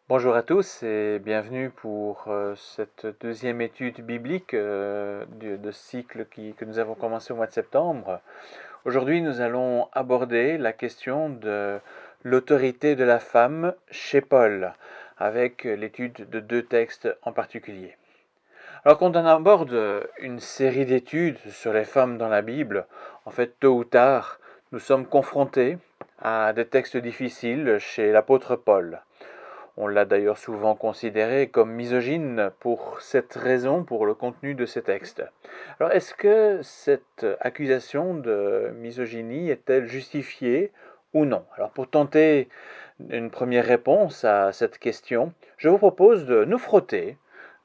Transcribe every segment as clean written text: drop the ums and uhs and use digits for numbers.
Bonjour à tous et bienvenue pour cette deuxième étude biblique de ce cycle que nous avons commencé au mois de septembre. Aujourd'hui, nous allons aborder la question de l'autorité de la femme chez Paul, avec l'étude de deux textes en particulier. Alors quand on aborde une série d'études sur les femmes dans la Bible, en fait, tôt ou tard, nous sommes confrontés à des textes difficiles chez l'apôtre Paul. On l'a d'ailleurs souvent considéré comme misogyne pour cette raison, pour le contenu de ces textes. Alors est-ce que cette accusation de misogynie est-elle justifiée ou non? Alors pour tenter une première réponse à cette question, je vous propose de nous frotter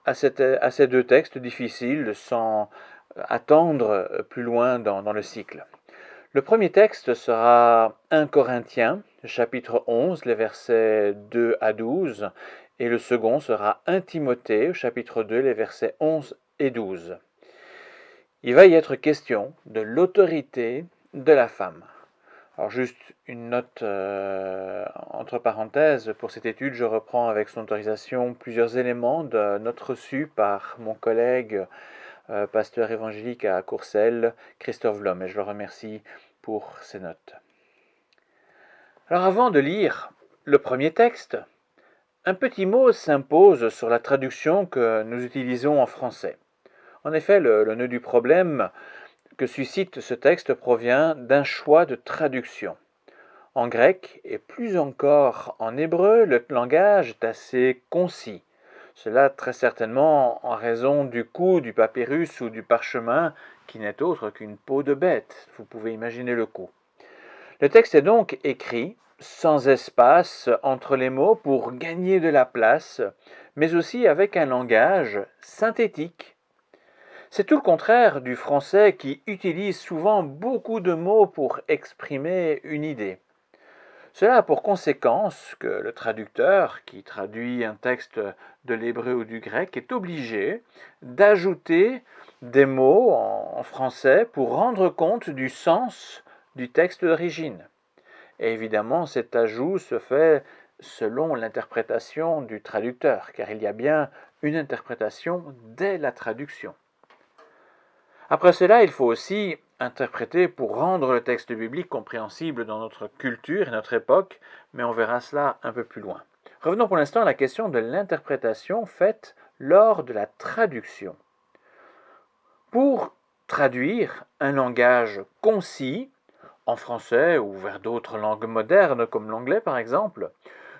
à ces deux textes difficiles sans attendre plus loin dans le cycle. Le premier texte sera 1 Corinthiens, chapitre 11, les versets 2 à 12, et le second sera 1 Timothée, chapitre 2, les versets 11 et 12. Il va y être question de l'autorité de la femme. Alors juste une note entre parenthèses, pour cette étude, je reprends avec son autorisation plusieurs éléments de notes reçues par mon collègue pasteur évangélique à Courcelles, Christophe Blom, et je le remercie pour ces notes. Alors avant de lire le premier texte, un petit mot s'impose sur la traduction que nous utilisons en français. En effet, le nœud du problème que suscite ce texte provient d'un choix de traduction. En grec, et plus encore en hébreu, le langage est assez concis. Cela très certainement en raison du coût du papyrus ou du parchemin qui n'est autre qu'une peau de bête. Vous pouvez imaginer le coût. Le texte est donc écrit sans espace entre les mots pour gagner de la place, mais aussi avec un langage synthétique. C'est tout le contraire du français qui utilise souvent beaucoup de mots pour exprimer une idée. Cela a pour conséquence que le traducteur, qui traduit un texte de l'hébreu ou du grec, est obligé d'ajouter des mots en français pour rendre compte du sens du texte d'origine. Et évidemment, cet ajout se fait selon l'interprétation du traducteur, car il y a bien une interprétation dès la traduction. Après cela, il faut aussi interpréter pour rendre le texte biblique compréhensible dans notre culture et notre époque, mais on verra cela un peu plus loin. Revenons pour l'instant à la question de l'interprétation faite lors de la traduction. Pour traduire un langage concis, en français ou vers d'autres langues modernes comme l'anglais par exemple,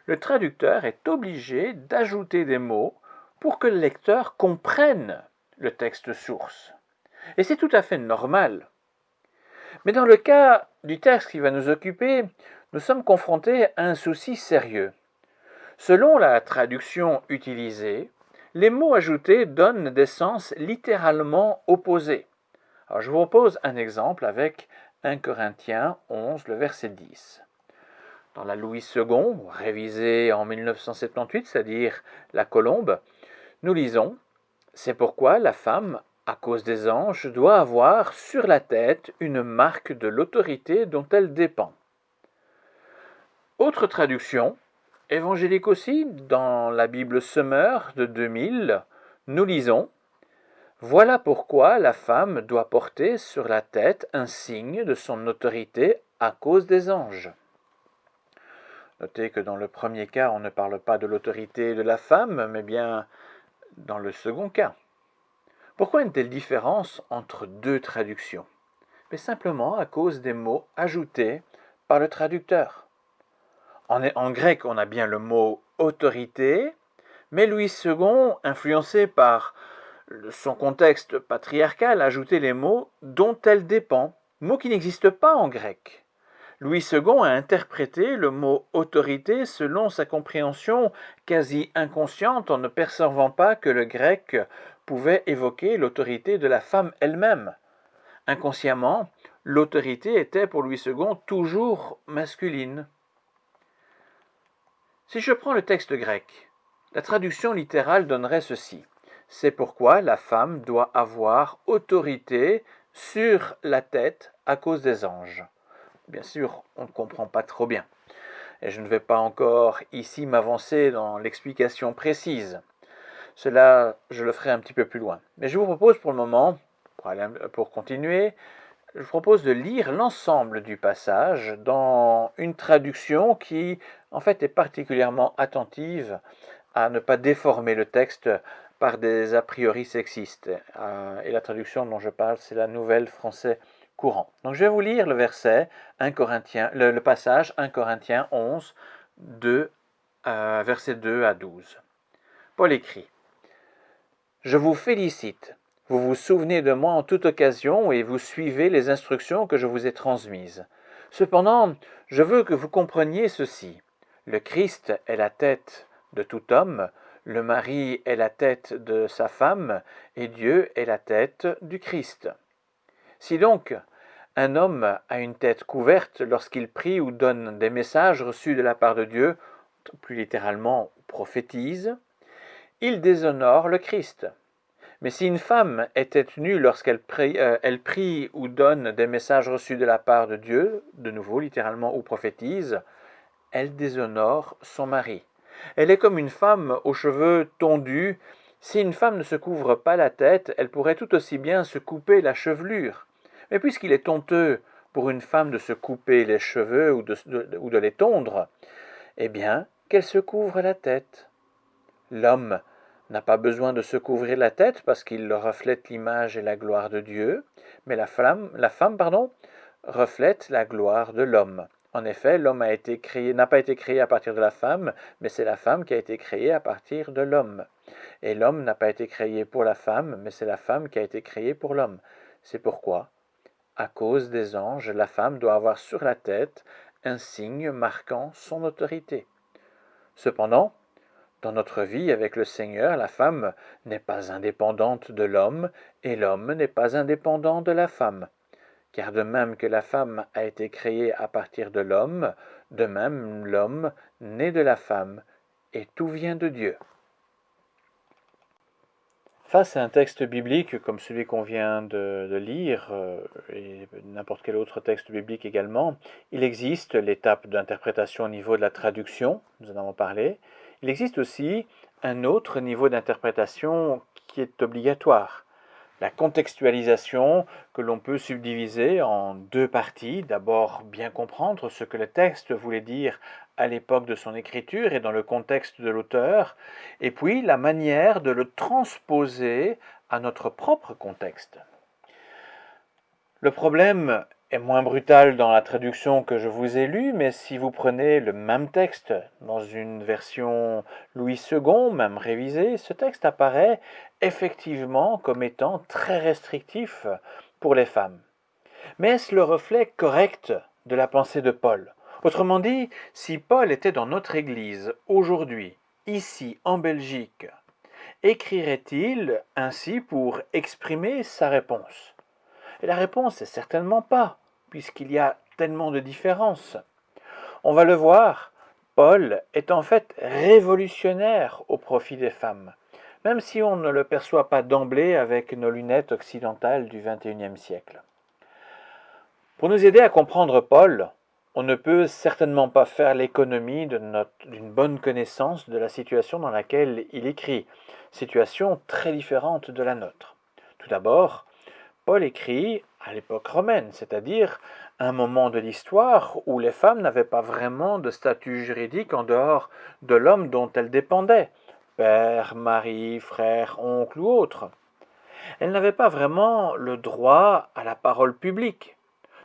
le traducteur est obligé d'ajouter des mots pour que le lecteur comprenne le texte source. Et c'est tout à fait normal. Mais dans le cas du texte qui va nous occuper, nous sommes confrontés à un souci sérieux. Selon la traduction utilisée, les mots ajoutés donnent des sens littéralement opposés. Alors je vous propose un exemple avec 1 Corinthiens 11, le verset 10. Dans la Louis II, révisée en 1978, c'est-à-dire la Colombe, nous lisons « C'est pourquoi la femme à cause des anges, doit avoir sur la tête une marque de l'autorité dont elle dépend. » Autre traduction, évangélique aussi, dans la Bible Summer de 2000, nous lisons « Voilà pourquoi la femme doit porter sur la tête un signe de son autorité à cause des anges. » Notez que dans le premier cas, on ne parle pas de l'autorité de la femme, mais bien dans le second cas. Pourquoi une telle différence entre deux traductions? Mais simplement à cause des mots ajoutés par le traducteur. En grec, on a bien le mot autorité, mais Louis II, influencé par son contexte patriarcal, a ajouté les mots dont elle dépend, mots qui n'existent pas en grec. Louis II a interprété le mot autorité selon sa compréhension quasi inconsciente en ne percevant pas que le grec pouvait évoquer l'autorité de la femme elle-même. Inconsciemment, l'autorité était pour Louis II toujours masculine. Si je prends le texte grec, la traduction littérale donnerait ceci. C'est pourquoi la femme doit avoir autorité sur la tête à cause des anges. Bien sûr, on ne comprend pas trop bien. et je ne vais pas encore ici m'avancer dans l'explication précise. Cela, je le ferai un petit peu plus loin. Mais je vous propose pour le moment, pour continuer, je vous propose de lire l'ensemble du passage dans une traduction qui, en fait, est particulièrement attentive à ne pas déformer le texte par des a priori sexistes. Et la traduction dont je parle, c'est la Nouvelle Français Courant. Donc je vais vous lire le verset 1 Corinthiens, le passage 1 Corinthiens 11, versets 2 à 12. Paul écrit: Je vous félicite. Vous vous souvenez de moi en toute occasion et vous suivez les instructions que je vous ai transmises. Cependant, je veux que vous compreniez ceci. Le Christ est la tête de tout homme, le mari est la tête de sa femme, et Dieu est la tête du Christ. Si donc un homme a une tête couverte lorsqu'il prie ou donne des messages reçus de la part de Dieu, plus littéralement prophétise, il déshonore le Christ. Mais si une femme est tête nue lorsqu'elle prie ou donne des messages reçus de la part de Dieu, de nouveau littéralement ou prophétise, elle déshonore son mari. Elle est comme une femme aux cheveux tondus. Si une femme ne se couvre pas la tête, elle pourrait tout aussi bien se couper la chevelure. Mais puisqu'il est honteux pour une femme de se couper les cheveux ou de les tondre, eh bien, qu'elle se couvre la tête. L'homme n'a pas besoin de se couvrir la tête parce qu'il reflète l'image et la gloire de Dieu, mais la femme, reflète la gloire de l'homme. En effet, l'homme n'a pas été créé à partir de la femme, mais c'est la femme qui a été créée à partir de l'homme. Et l'homme n'a pas été créé pour la femme, mais c'est la femme qui a été créée pour l'homme. C'est pourquoi, à cause des anges, la femme doit avoir sur la tête un signe marquant son autorité. Cependant, dans notre vie avec le Seigneur, la femme n'est pas indépendante de l'homme et l'homme n'est pas indépendant de la femme. Car de même que la femme a été créée à partir de l'homme, de même l'homme naît de la femme, et tout vient de Dieu. Face à un texte biblique comme celui qu'on vient de lire, et n'importe quel autre texte biblique également, il existe l'étape d'interprétation au niveau de la traduction, nous en avons parlé. Il existe aussi un autre niveau d'interprétation qui est obligatoire. La contextualisation que l'on peut subdiviser en deux parties. D'abord, bien comprendre ce que le texte voulait dire à l'époque de son écriture et dans le contexte de l'auteur, et puis la manière de le transposer à notre propre contexte. Le problème est moins brutal dans la traduction que je vous ai lue, mais si vous prenez le même texte dans une version Louis II, même révisée, ce texte apparaît effectivement comme étant très restrictif pour les femmes. Mais est-ce le reflet correct de la pensée de Paul? Autrement dit, si Paul était dans notre Église aujourd'hui, ici en Belgique, écrirait-il ainsi pour exprimer sa réponse? Et la réponse est certainement pas, puisqu'il y a tellement de différences. On va le voir, Paul est en fait révolutionnaire au profit des femmes, même si on ne le perçoit pas d'emblée avec nos lunettes occidentales du XXIe siècle. Pour nous aider à comprendre Paul, on ne peut certainement pas faire l'économie d'une bonne connaissance de la situation dans laquelle il écrit, situation très différente de la nôtre. Tout d'abord, Paul écrit à l'époque romaine, c'est-à-dire un moment de l'histoire où les femmes n'avaient pas vraiment de statut juridique en dehors de l'homme dont elles dépendaient, père, mari, frère, oncle ou autre. Elles n'avaient pas vraiment le droit à la parole publique.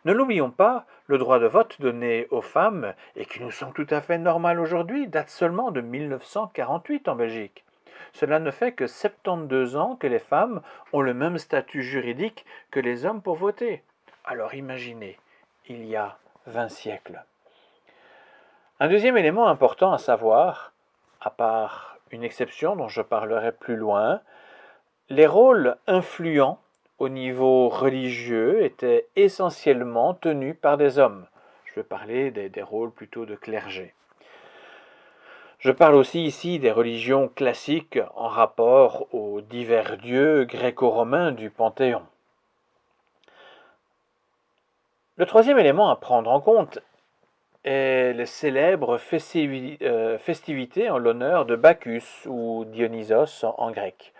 Ne l'oublions pas, le droit de vote donné aux femmes, et qui nous semble tout à fait normal aujourd'hui, date seulement de 1948 en Belgique. Cela ne fait que 72 ans que les femmes ont le même statut juridique que les hommes pour voter. Alors imaginez, il y a 20 siècles. Un deuxième élément important à savoir, à part une exception dont je parlerai plus loin, les rôles influents au niveau religieux étaient essentiellement tenus par des hommes. Je vais parler des rôles plutôt de clergé. Je parle aussi ici des religions classiques en rapport aux divers dieux gréco-romains du Panthéon. Le troisième élément à prendre en compte est les célèbres festivités en l'honneur de Bacchus ou Dionysos en grec.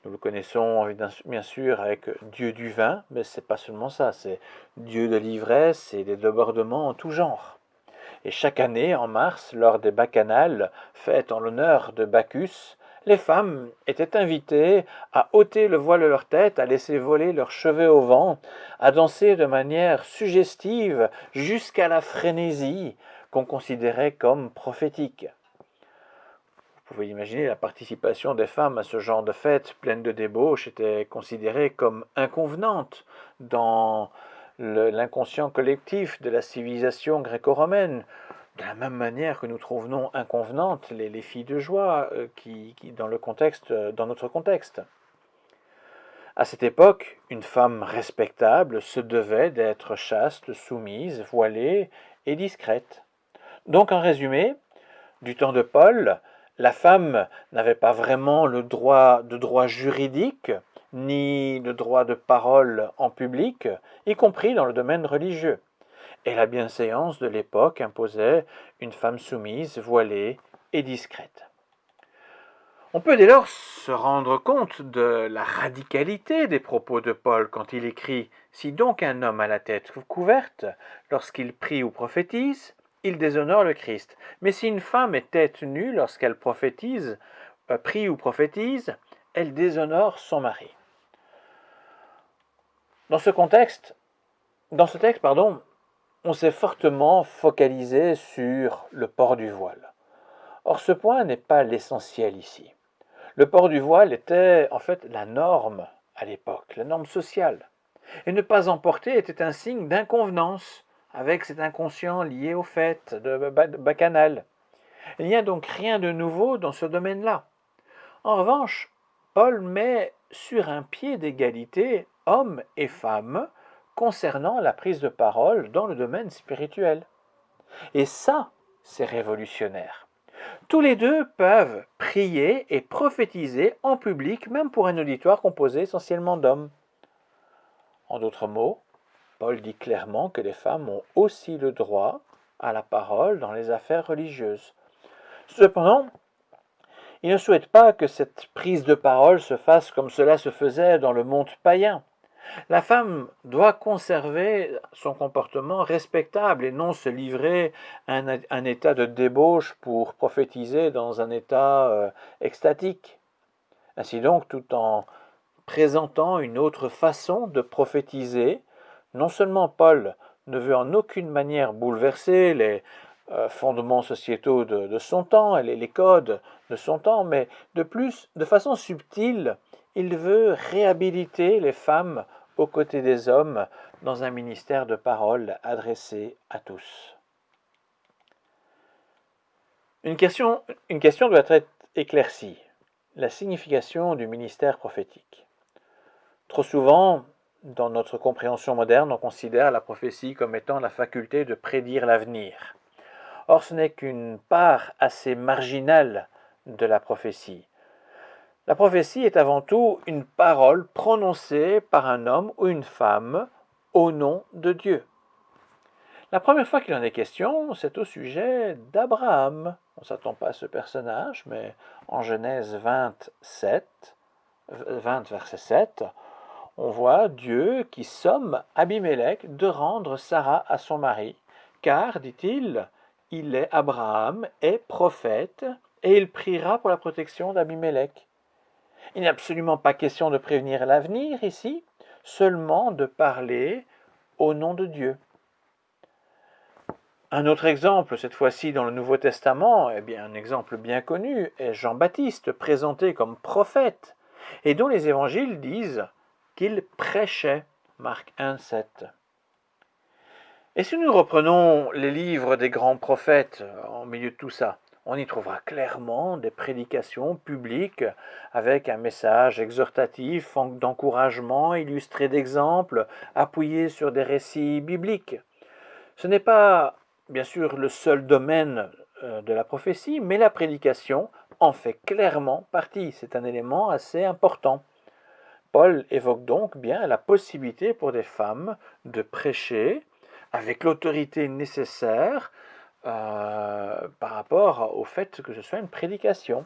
Nous le connaissons bien sûr avec Dieu du vin, mais c'est pas seulement ça, c'est Dieu de l'ivresse et des débordements en tout genre. Et chaque année, en mars, lors des bacchanales, fêtes en l'honneur de Bacchus, les femmes étaient invitées à ôter le voile de leur tête, à laisser voler leurs cheveux au vent, à danser de manière suggestive jusqu'à la frénésie qu'on considérait comme prophétique. Vous pouvez imaginer la participation des femmes à ce genre de fête pleine de débauche était considérée comme inconvenante dans l'inconscient collectif de la civilisation gréco-romaine, de la même manière que nous trouvons inconvenantes les filles de joie dans notre contexte. À cette époque, une femme respectable se devait d'être chaste, soumise, voilée et discrète. Donc en résumé, du temps de Paul, la femme n'avait pas vraiment le droit juridique, ni le droit de parole en public, y compris dans le domaine religieux. Et la bienséance de l'époque imposait une femme soumise, voilée et discrète. On peut dès lors se rendre compte de la radicalité des propos de Paul quand il écrit « Si donc un homme a la tête couverte, lorsqu'il prie ou prophétise, il déshonore le Christ. Mais si une femme est tête nue lorsqu'elle prie ou prophétise, elle déshonore son mari. » Dans ce texte, on s'est fortement focalisé sur le port du voile. Or, ce point n'est pas l'essentiel ici. Le port du voile était en fait la norme à l'époque, la norme sociale. Et ne pas en porter était un signe d'inconvenance avec cet inconscient lié au fait de bacchanal. Il n'y a donc rien de nouveau dans ce domaine-là. En revanche, Paul met sur un pied d'égalité hommes et femmes concernant la prise de parole dans le domaine spirituel. Et ça, c'est révolutionnaire. Tous les deux peuvent prier et prophétiser en public, même pour un auditoire composé essentiellement d'hommes. En d'autres mots, Paul dit clairement que les femmes ont aussi le droit à la parole dans les affaires religieuses. Cependant, il ne souhaite pas que cette prise de parole se fasse comme cela se faisait dans le monde païen. La femme doit conserver son comportement respectable et non se livrer à un état de débauche pour prophétiser dans un état extatique. Ainsi donc, tout en présentant une autre façon de prophétiser, non seulement Paul ne veut en aucune manière bouleverser les fondements sociétaux de son temps et les codes de son temps, mais de plus, de façon subtile, il veut réhabiliter les femmes aux côtés des hommes dans un ministère de parole adressé à tous. Une question doit être éclaircie. La signification du ministère prophétique. Trop souvent, dans notre compréhension moderne, on considère la prophétie comme étant la faculté de prédire l'avenir. Or, ce n'est qu'une part assez marginale de la prophétie. La prophétie est avant tout une parole prononcée par un homme ou une femme au nom de Dieu. La première fois qu'il en est question, c'est au sujet d'Abraham. On ne s'attend pas à ce personnage, mais en Genèse 20, verset 7, on voit Dieu qui somme Abimelech de rendre Sarah à son mari, car, dit-il, Abraham est prophète, et il priera pour la protection d'Abimelech. Il n'est absolument pas question de prévenir l'avenir ici, seulement de parler au nom de Dieu. Un autre exemple, cette fois-ci dans le Nouveau Testament, un exemple bien connu, est Jean-Baptiste, présenté comme prophète, et dont les évangiles disent qu'il prêchait, Marc 1, 7. Et si nous reprenons les livres des grands prophètes en milieu de tout ça, on y trouvera clairement des prédications publiques avec un message exhortatif, d'encouragement, illustré d'exemples, appuyé sur des récits bibliques. Ce n'est pas, bien sûr, le seul domaine de la prophétie, mais la prédication en fait clairement partie. C'est un élément assez important. Paul évoque donc bien la possibilité pour des femmes de prêcher avec l'autorité nécessaire par rapport au fait que ce soit une prédication.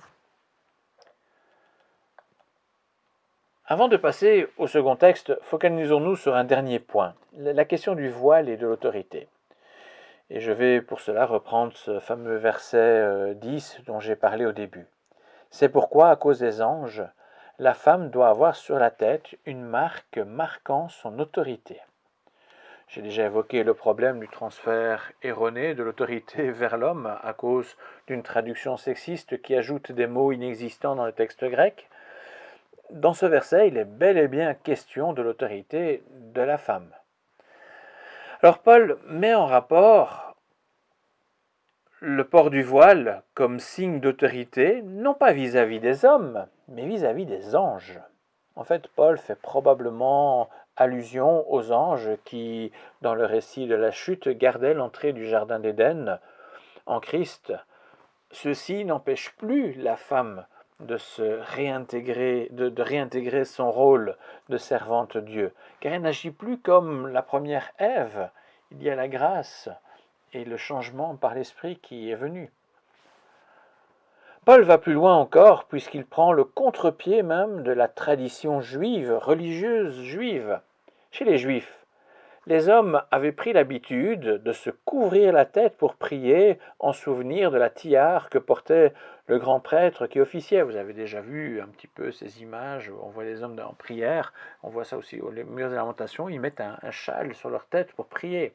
Avant de passer au second texte, focalisons-nous sur un dernier point, la question du voile et de l'autorité. Et je vais pour cela reprendre ce fameux verset 10 dont j'ai parlé au début. C'est pourquoi, à cause des anges, la femme doit avoir sur la tête une marque marquant son autorité. J'ai déjà évoqué le problème du transfert erroné de l'autorité vers l'homme à cause d'une traduction sexiste qui ajoute des mots inexistants dans le texte grec. Dans ce verset, il est bel et bien question de l'autorité de la femme. Alors Paul met en rapport le port du voile comme signe d'autorité, non pas vis-à-vis des hommes, mais vis-à-vis des anges. En fait, Paul fait probablement allusion aux anges qui, dans le récit de la chute, gardaient l'entrée du jardin d'Éden en Christ. Ceci n'empêche plus la femme de se réintégrer, de réintégrer son rôle de servante Dieu, car elle n'agit plus comme la première Ève. Il y a la grâce et le changement par l'Esprit qui est venu. Paul va plus loin encore puisqu'il prend le contre-pied même de la tradition juive, religieuse juive. Chez les Juifs, les hommes avaient pris l'habitude de se couvrir la tête pour prier en souvenir de la tiare que portait le grand prêtre qui officiait. Vous avez déjà vu un petit peu ces images où on voit les hommes en prière, on voit ça aussi aux murs des lamentations, ils mettent un châle sur leur tête pour prier.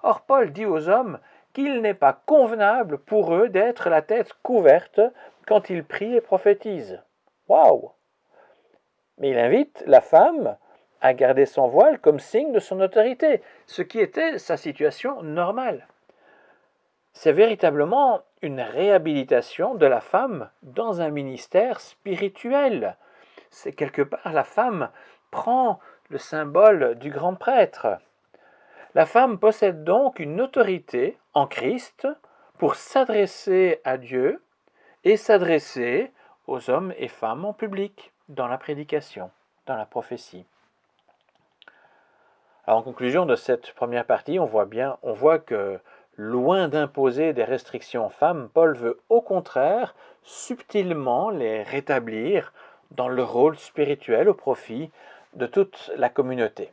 Or Paul dit aux hommes qu'il n'est pas convenable pour eux d'être la tête couverte quand ils prient et prophétisent. Waouh! Mais il invite la femme à garder son voile comme signe de son autorité, ce qui était sa situation normale. C'est véritablement une réhabilitation de la femme dans un ministère spirituel. C'est quelque part la femme prend le symbole du grand prêtre. La femme possède donc une autorité en Christ pour s'adresser à Dieu et s'adresser aux hommes et femmes en public, dans la prédication, dans la prophétie. Alors, en conclusion de cette première partie, on voit que loin d'imposer des restrictions aux femmes, Paul veut au contraire subtilement les rétablir dans le rôle spirituel au profit de toute la communauté.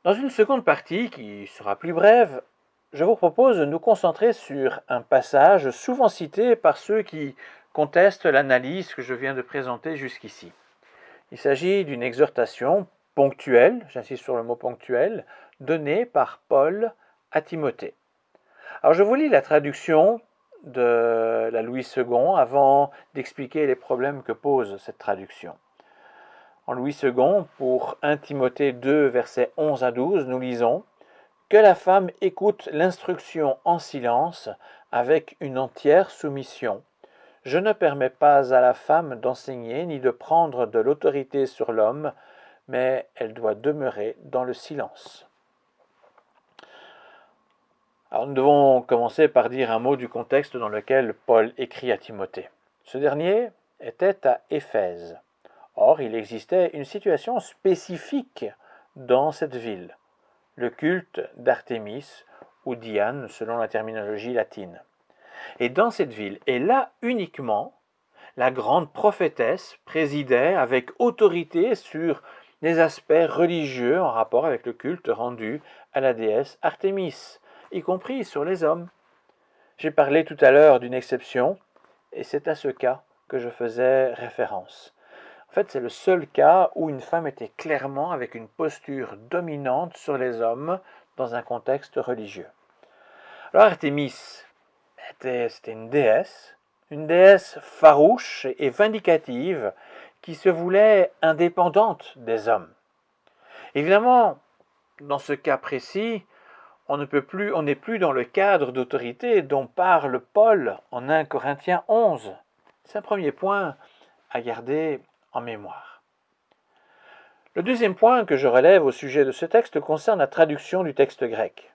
Dans une seconde partie, qui sera plus brève, je vous propose de nous concentrer sur un passage souvent cité par ceux qui contestent l'analyse que je viens de présenter jusqu'ici. Il s'agit d'une exhortation ponctuelle, j'insiste sur le mot ponctuel, donnée par Paul à Timothée. Alors je vous lis la traduction de la Louis II avant d'expliquer les problèmes que pose cette traduction. En Louis II, pour 1 Timothée 2, versets 11 à 12, nous lisons « Que la femme écoute l'instruction en silence avec une entière soumission. Je ne permets pas à la femme d'enseigner ni de prendre de l'autorité sur l'homme, mais elle doit demeurer dans le silence. » Alors nous devons commencer par dire un mot du contexte dans lequel Paul écrit à Timothée. Ce dernier était à Éphèse. Or, il existait une situation spécifique dans cette ville, le culte d'Artémis ou Diane selon la terminologie latine. Et dans cette ville, et là uniquement, la grande prophétesse présidait avec autorité sur les aspects religieux en rapport avec le culte rendu à la déesse Artémis, y compris sur les hommes. J'ai parlé tout à l'heure d'une exception, et c'est à ce cas que je faisais référence. En fait, c'est le seul cas où une femme était clairement avec une posture dominante sur les hommes dans un contexte religieux. Alors Artémis, c'était une déesse farouche et vindicative qui se voulait indépendante des hommes. Évidemment, dans ce cas précis, on n'est plus dans le cadre d'autorité dont parle Paul en 1 Corinthiens 11. C'est un premier point à garder en mémoire. Le deuxième point que je relève au sujet de ce texte concerne la traduction du texte grec.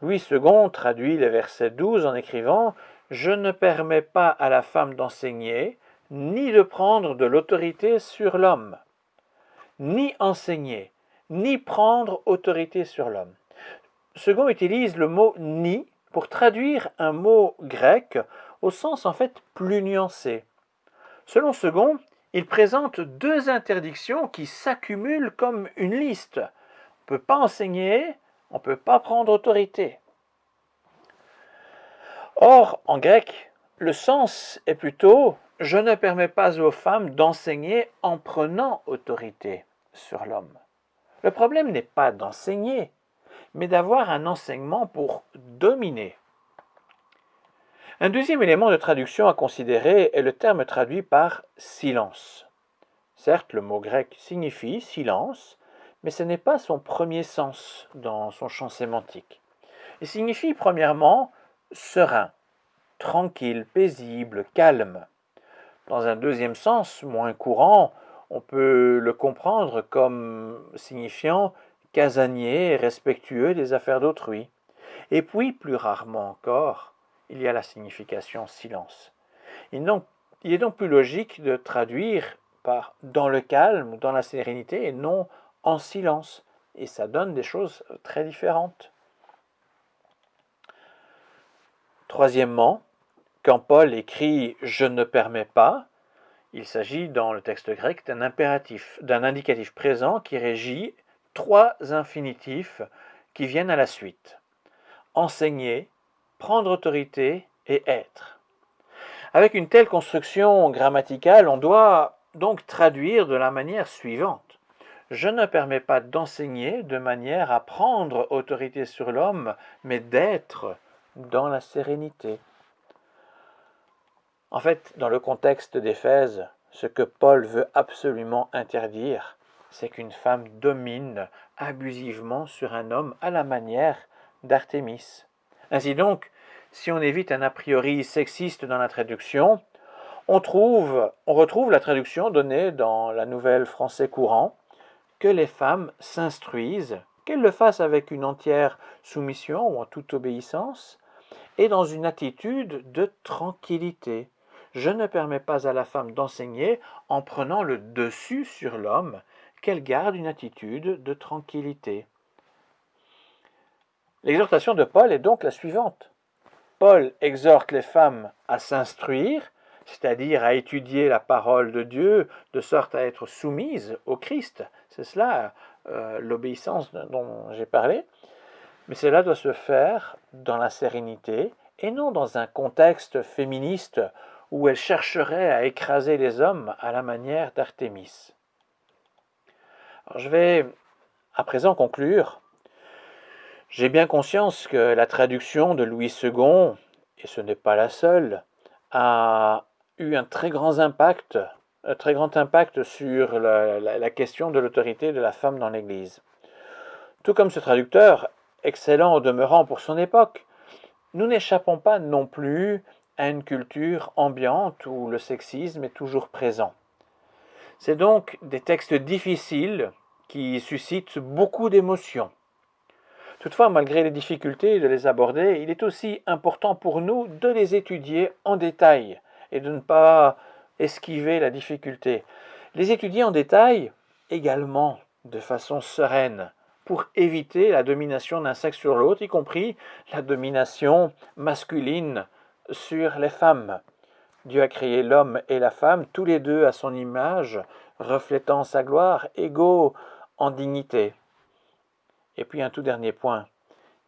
Louis II traduit les versets 12 en écrivant « Je ne permets pas à la femme d'enseigner, ni de prendre de l'autorité sur l'homme. » Ni enseigner, ni prendre autorité sur l'homme. Second utilise le mot ni pour traduire un mot grec au sens en fait plus nuancé. Selon Second, il présente deux interdictions qui s'accumulent comme une liste. On ne peut pas enseigner, on ne peut pas prendre autorité. Or, en grec, le sens est plutôt « je ne permets pas aux femmes d'enseigner en prenant autorité sur l'homme ». Le problème n'est pas d'enseigner, mais d'avoir un enseignement pour dominer. Un deuxième élément de traduction à considérer est le terme traduit par « silence ». Certes, le mot grec signifie « silence », mais ce n'est pas son premier sens dans son champ sémantique. Il signifie premièrement « serein », tranquille, paisible, calme. Dans un deuxième sens, moins courant, on peut le comprendre comme signifiant casanier, respectueux des affaires d'autrui. Et puis, plus rarement encore, il y a la signification silence. Il est donc plus logique de traduire par dans le calme ou dans la sérénité et non en silence. Et ça donne des choses très différentes. Troisièmement, quand Paul écrit « je ne permets pas », il s'agit dans le texte grec d'un impératif, d'un indicatif présent qui régit trois infinitifs qui viennent à la suite. Enseigner, prendre autorité et être. Avec une telle construction grammaticale, on doit donc traduire de la manière suivante. Je ne permets pas d'enseigner de manière à prendre autorité sur l'homme, mais d'être dans la sérénité. En fait, dans le contexte d'Éphèse, ce que Paul veut absolument interdire, c'est qu'une femme domine abusivement sur un homme à la manière d'Artémis. Ainsi donc, si on évite un a priori sexiste dans la traduction, on retrouve la traduction donnée dans la Nouvelle Français courant, que les femmes s'instruisent, qu'elles le fassent avec une entière soumission ou en toute obéissance, et dans une attitude de tranquillité. Je ne permets pas à la femme d'enseigner en prenant le dessus sur l'homme, qu'elle garde une attitude de tranquillité. L'exhortation de Paul est donc la suivante. Paul exhorte les femmes à s'instruire, c'est-à-dire à étudier la parole de Dieu, de sorte à être soumises au Christ. C'est cela l'obéissance dont j'ai parlé. Mais cela doit se faire dans la sérénité et non dans un contexte féministe où elle chercherait à écraser les hommes à la manière d'Artémis. Alors je vais à présent conclure. J'ai bien conscience que la traduction de Louis II, et ce n'est pas la seule, a eu un très grand impact sur la question de l'autorité de la femme dans l'Église. Tout comme ce traducteur, excellent au demeurant pour son époque, nous n'échappons pas non plus à une culture ambiante où le sexisme est toujours présent. C'est donc des textes difficiles qui suscitent beaucoup d'émotions. Toutefois, malgré les difficultés de les aborder, il est aussi important pour nous de les étudier en détail et de ne pas esquiver la difficulté. Les étudier en détail également de façon sereine pour éviter la domination d'un sexe sur l'autre, y compris la domination masculine sur les femmes. Dieu a créé l'homme et la femme, tous les deux à son image, reflétant sa gloire, égaux en dignité. Et puis un tout dernier point,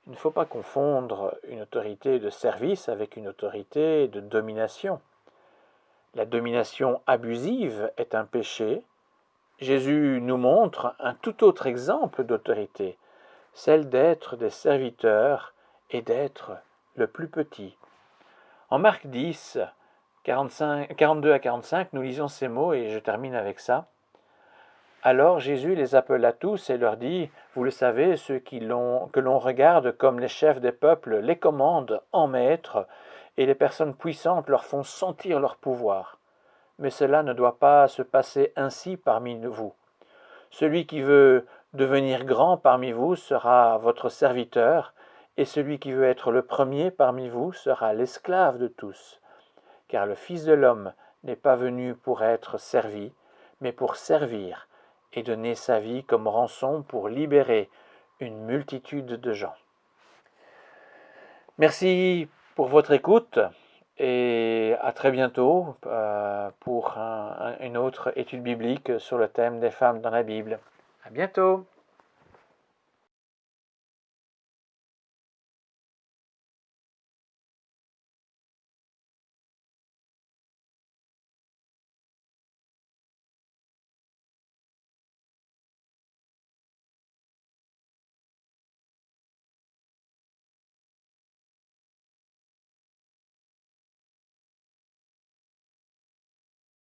il ne faut pas confondre une autorité de service avec une autorité de domination. La domination abusive est un péché. Jésus nous montre un tout autre exemple d'autorité, celle d'être des serviteurs et d'être le plus petit. En Marc 10, 42 à 45, nous lisons ces mots et je termine avec ça. Alors Jésus les appela tous et leur dit, vous le savez, ceux que l'on regarde comme les chefs des peuples les commandent en maîtres, et les personnes puissantes leur font sentir leur pouvoir. Mais cela ne doit pas se passer ainsi parmi vous. Celui qui veut devenir grand parmi vous sera votre serviteur, et celui qui veut être le premier parmi vous sera l'esclave de tous. Car le Fils de l'homme n'est pas venu pour être servi, mais pour servir, et donner sa vie comme rançon pour libérer une multitude de gens. Merci pour votre écoute et à très bientôt pour une autre étude biblique sur le thème des femmes dans la Bible. À bientôt!